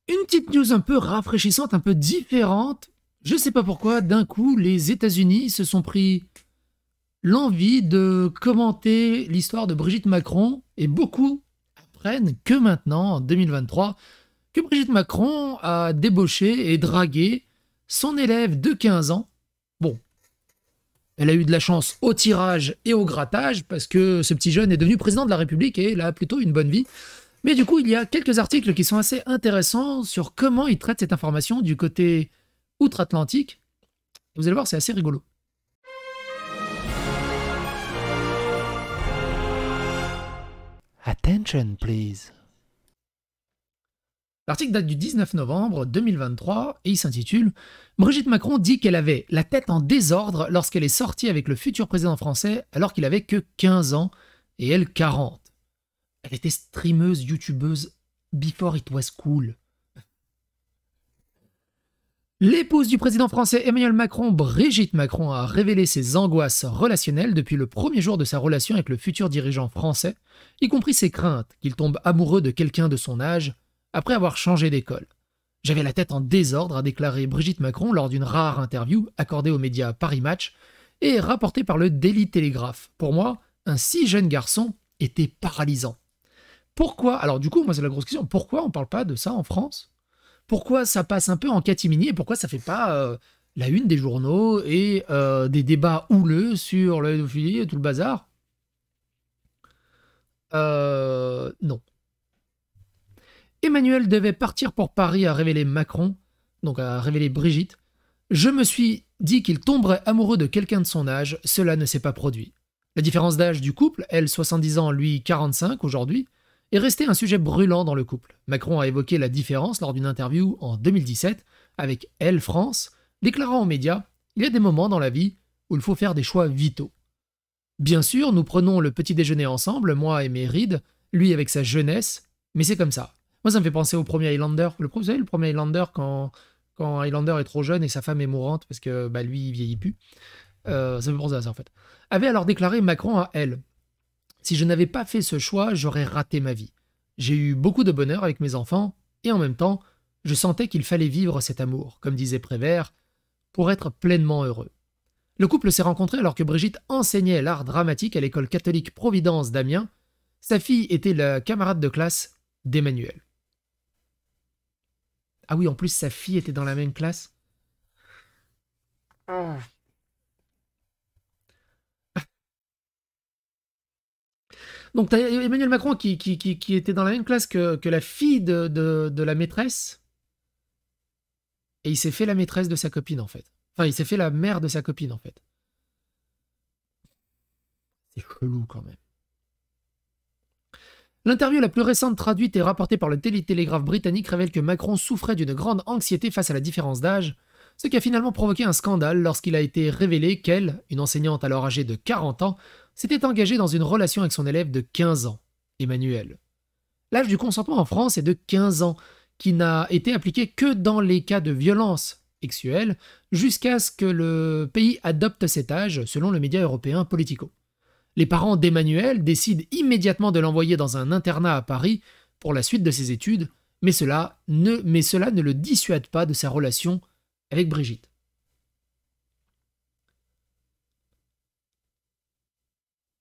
Une petite news un peu rafraîchissante, un peu différente. Je sais pas pourquoi, d'un coup, les États-Unis se sont pris l'envie de commenter l'histoire de Brigitte Macron et beaucoup apprennent que maintenant, en 2023, que Brigitte Macron a débauché et dragué son élève de 15 ans. Bon, elle a eu de la chance au tirage et au grattage parce que ce petit jeune est devenu président de la République et il a plutôt une bonne vie. Mais du coup, il y a quelques articles qui sont assez intéressants sur comment ils traitent cette information du côté outre-Atlantique. Vous allez voir, c'est assez rigolo. Attention, please. L'article date du 19 novembre 2023 et il s'intitule Brigitte Macron dit qu'elle avait la tête en désordre lorsqu'elle est sortie avec le futur président français alors qu'il avait que 15 ans et elle 40. Elle était streameuse, youtubeuse before it was cool. L'épouse du président français Emmanuel Macron, Brigitte Macron, a révélé ses angoisses relationnelles depuis le premier jour de sa relation avec le futur dirigeant français, y compris ses craintes qu'il tombe amoureux de quelqu'un de son âge après avoir changé d'école. J'avais la tête en désordre, a déclaré Brigitte Macron lors d'une rare interview accordée aux médias Paris Match et rapportée par le Daily Telegraph. Pour moi, un si jeune garçon était paralysant. Pourquoi? Alors du coup, moi c'est la grosse question, pourquoi on ne parle pas de ça en France? Pourquoi ça passe un peu en catimini et pourquoi ça fait pas la une des journaux et des débats houleux sur le pédophilie et tout le bazar? Non. Emmanuel devait partir pour Paris, a révélé Macron, donc a révélé Brigitte. Je me suis dit qu'il tomberait amoureux de quelqu'un de son âge, cela ne s'est pas produit. La différence d'âge du couple, elle 70 ans, lui 45 aujourd'hui, est restée un sujet brûlant dans le couple. Macron a évoqué la différence lors d'une interview en 2017 avec Elle France, déclarant aux médias « Il y a des moments dans la vie où il faut faire des choix vitaux. Bien sûr, nous prenons le petit déjeuner ensemble, moi et mes rides, lui avec sa jeunesse, mais c'est comme ça. » Moi, ça me fait penser au premier Highlander. Vous savez, le premier Highlander, quand Highlander est trop jeune et sa femme est mourante parce que bah, lui, il vieillit plus. Ça me fait penser à ça, en fait. Avait alors déclaré Macron à Elle. Si je n'avais pas fait ce choix, j'aurais raté ma vie. J'ai eu beaucoup de bonheur avec mes enfants, et en même temps, je sentais qu'il fallait vivre cet amour, comme disait Prévert, pour être pleinement heureux. Le couple s'est rencontré alors que Brigitte enseignait l'art dramatique à l'école catholique Providence d'Amiens. Sa fille était la camarade de classe d'Emmanuel. Ah oui, en plus, sa fille était dans la même classe. Oh. Donc, tu as Emmanuel Macron qui était dans la même classe que la fille de la maîtresse. Et il s'est fait la maîtresse de sa copine, en fait. Enfin, il s'est fait la mère de sa copine, en fait. C'est chelou, quand même. L'interview la plus récente traduite et rapportée par le Télégraphe britannique révèle que Macron souffrait d'une grande anxiété face à la différence d'âge, ce qui a finalement provoqué un scandale lorsqu'il a été révélé qu'elle, une enseignante alors âgée de 40 ans, s'était engagée dans une relation avec son élève de 15 ans, Emmanuel. L'âge du consentement en France est de 15 ans, qui n'a été appliqué que dans les cas de violence sexuelle, jusqu'à ce que le pays adopte cet âge, selon le média européen Politico. Les parents d'Emmanuel décident immédiatement de l'envoyer dans un internat à Paris pour la suite de ses études, mais cela ne le dissuade pas de sa relation avec Brigitte.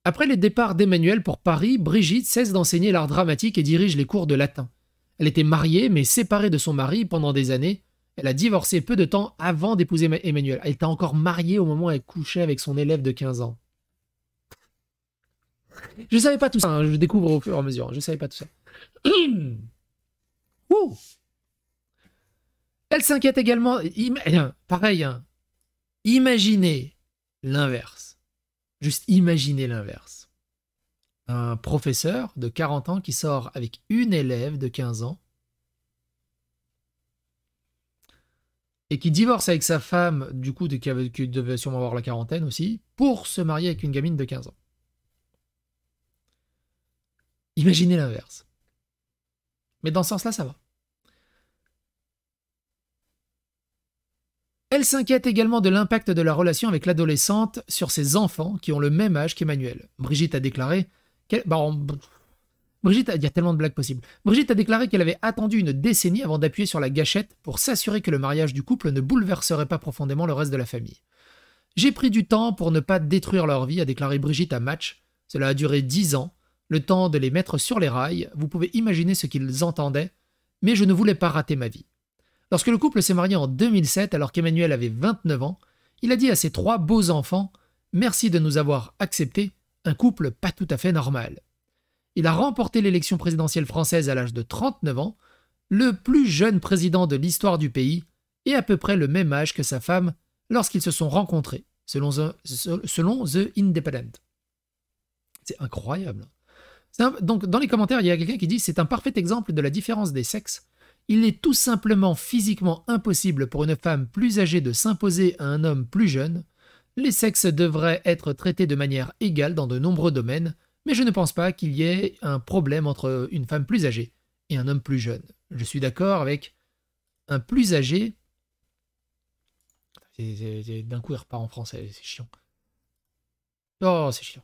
Après les départs d'Emmanuel pour Paris, Brigitte cesse d'enseigner l'art dramatique et dirige les cours de latin. Elle était mariée mais séparée de son mari pendant des années. Elle a divorcé peu de temps avant d'épouser Emmanuel. Elle était encore mariée au moment où elle couchait avec son élève de 15 ans. Je ne savais pas tout ça, hein, je découvre au fur et à mesure. Je ne savais pas tout ça. Elle s'inquiète également. Pareil, hein, imaginez l'inverse. Juste imaginez l'inverse. Un professeur de 40 ans qui sort avec une élève de 15 ans et qui divorce avec sa femme, du coup, qui devait sûrement avoir la quarantaine aussi, pour se marier avec une gamine de 15 ans. Imaginez l'inverse. Mais dans ce sens-là, ça va. Elle s'inquiète également de l'impact de la relation avec l'adolescente sur ses enfants qui ont le même âge qu'Emmanuel. Brigitte a déclaré qu'elle... Brigitte, il y a tellement de blagues possibles. Brigitte a déclaré qu'elle avait attendu une décennie avant d'appuyer sur la gâchette pour s'assurer que le mariage du couple ne bouleverserait pas profondément le reste de la famille. J'ai pris du temps pour ne pas détruire leur vie, a déclaré Brigitte à Match. Cela a duré 10 ans, le temps de les mettre sur les rails. Vous pouvez imaginer ce qu'ils entendaient, mais je ne voulais pas rater ma vie. Lorsque le couple s'est marié en 2007, alors qu'Emmanuel avait 29 ans, il a dit à ses 3 beaux enfants « Merci de nous avoir acceptés, un couple pas tout à fait normal ». Il a remporté l'élection présidentielle française à l'âge de 39 ans, le plus jeune président de l'histoire du pays, et à peu près le même âge que sa femme lorsqu'ils se sont rencontrés, selon The Independent. C'est incroyable. Donc, dans les commentaires, il y a quelqu'un qui dit « C'est un parfait exemple de la différence des sexes. Il est tout simplement physiquement impossible pour une femme plus âgée de s'imposer à un homme plus jeune. Les sexes devraient être traités de manière égale dans de nombreux domaines, mais je ne pense pas qu'il y ait un problème entre une femme plus âgée et un homme plus jeune. Je suis d'accord avec un plus âgé. D'un coup, il repart en français, c'est chiant. Oh, c'est chiant.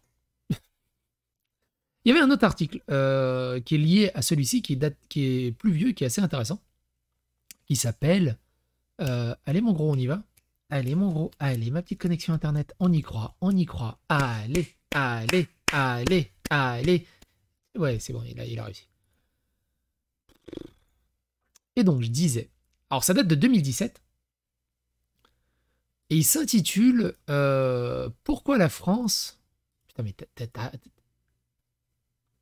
Il y avait un autre article qui est lié à celui-ci, qui est plus vieux, qui est assez intéressant, qui s'appelle allez mon gros, on y va. Allez mon gros, allez ma petite connexion internet, on y croit, on y croit. Allez, allez, allez, allez. Ouais, c'est bon, il a réussi. Et donc, je disais, alors ça date de 2017, et il s'intitule Pourquoi la France... Putain, mais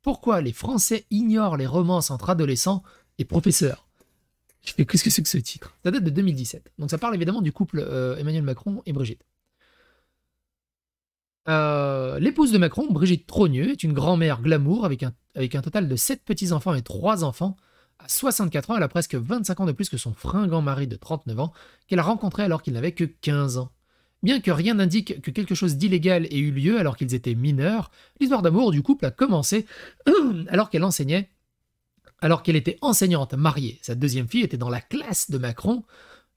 pourquoi les Français ignorent les romances entre adolescents et professeurs? Je fais, qu'est-ce que c'est que ce titre? Ça date de 2017. Donc ça parle évidemment du couple Emmanuel Macron et Brigitte. L'épouse de Macron, Brigitte Trogneux, est une grand-mère glamour avec un total de 7 petits-enfants et 3 enfants. À 64 ans, elle a presque 25 ans de plus que son fringant mari de 39 ans, qu'elle a rencontré alors qu'il n'avait que 15 ans. Bien que rien n'indique que quelque chose d'illégal ait eu lieu alors qu'ils étaient mineurs, l'histoire d'amour du couple a commencé alors qu'elle enseignait, alors qu'elle était enseignante mariée. Sa deuxième fille était dans la classe de Macron.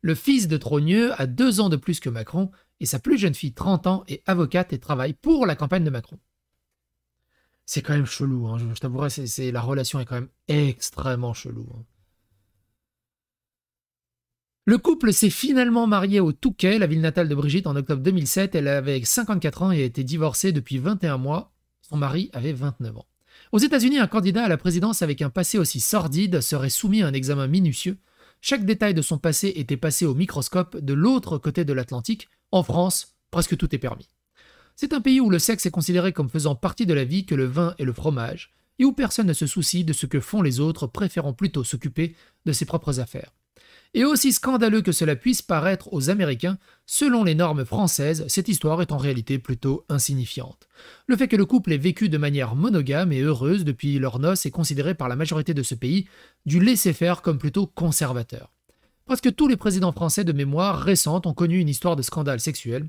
Le fils de Trogneux a 2 ans de plus que Macron, et sa plus jeune fille, 30 ans, est avocate et travaille pour la campagne de Macron. C'est quand même chelou, hein. Je t'avouerai, la relation est quand même extrêmement chelou. Hein. Le couple s'est finalement marié au Touquet, la ville natale de Brigitte, en octobre 2007. Elle avait 54 ans et a été divorcée depuis 21 mois. Son mari avait 29 ans. Aux États-Unis, un candidat à la présidence avec un passé aussi sordide serait soumis à un examen minutieux. Chaque détail de son passé était passé au microscope de l'autre côté de l'Atlantique. En France, presque tout est permis. C'est un pays où le sexe est considéré comme faisant partie de la vie que le vin et le fromage, et où personne ne se soucie de ce que font les autres, préférant plutôt s'occuper de ses propres affaires. Et aussi scandaleux que cela puisse paraître aux Américains, selon les normes françaises, cette histoire est en réalité plutôt insignifiante. Le fait que le couple ait vécu de manière monogame et heureuse depuis leurs noces est considéré par la majorité de ce pays du laisser-faire comme plutôt conservateur. Presque tous les présidents français de mémoire récente ont connu une histoire de scandale sexuel.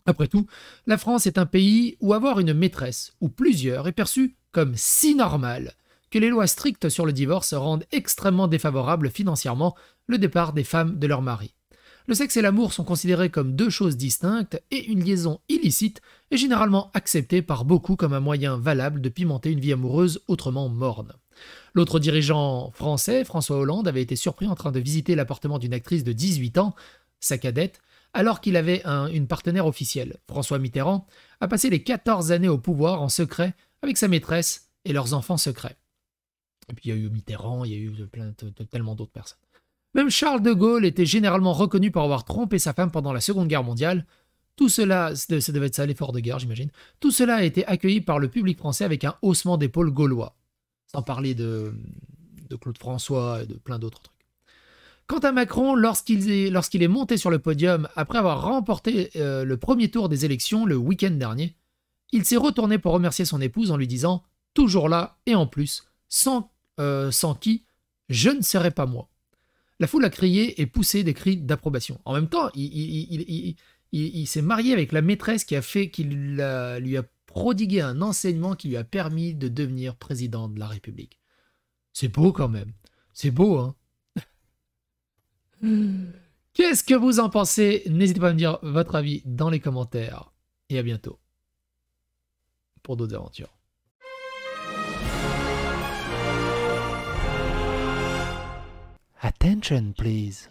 Après tout, la France est un pays où avoir une maîtresse, ou plusieurs, est perçu comme si normal que les lois strictes sur le divorce rendent extrêmement défavorable financièrement le départ des femmes de leur mari. Le sexe et l'amour sont considérés comme 2 choses distinctes et une liaison illicite est généralement acceptée par beaucoup comme un moyen valable de pimenter une vie amoureuse autrement morne. L'autre dirigeant français, François Hollande, avait été surpris en train de visiter l'appartement d'une actrice de 18 ans, sa cadette, alors qu'il avait une partenaire officielle. François Mitterrand a passé les 14 années au pouvoir en secret avec sa maîtresse et leurs enfants secrets. Et puis il y a eu Mitterrand, il y a eu tellement d'autres personnes. Même Charles de Gaulle était généralement reconnu pour avoir trompé sa femme pendant la Seconde Guerre mondiale. Tout cela, ça devait être ça, l'effort de guerre, j'imagine. Tout cela a été accueilli par le public français avec un haussement d'épaule gaulois. Sans parler de Claude François et de plein d'autres trucs. Quant à Macron, lorsqu'il est monté sur le podium après avoir remporté le premier tour des élections le week-end dernier, il s'est retourné pour remercier son épouse en lui disant « Toujours là, et en plus, sans qui, je ne serais pas moi ». La foule a crié et poussé des cris d'approbation. En même temps, il s'est marié avec la maîtresse qui a fait qu'il lui a prodigué un enseignement qui lui a permis de devenir président de la République. C'est beau quand même. C'est beau, hein. Qu'est-ce que vous en pensez? N'hésitez pas à me dire votre avis dans les commentaires. Et à bientôt pour d'autres aventures. Attention, please.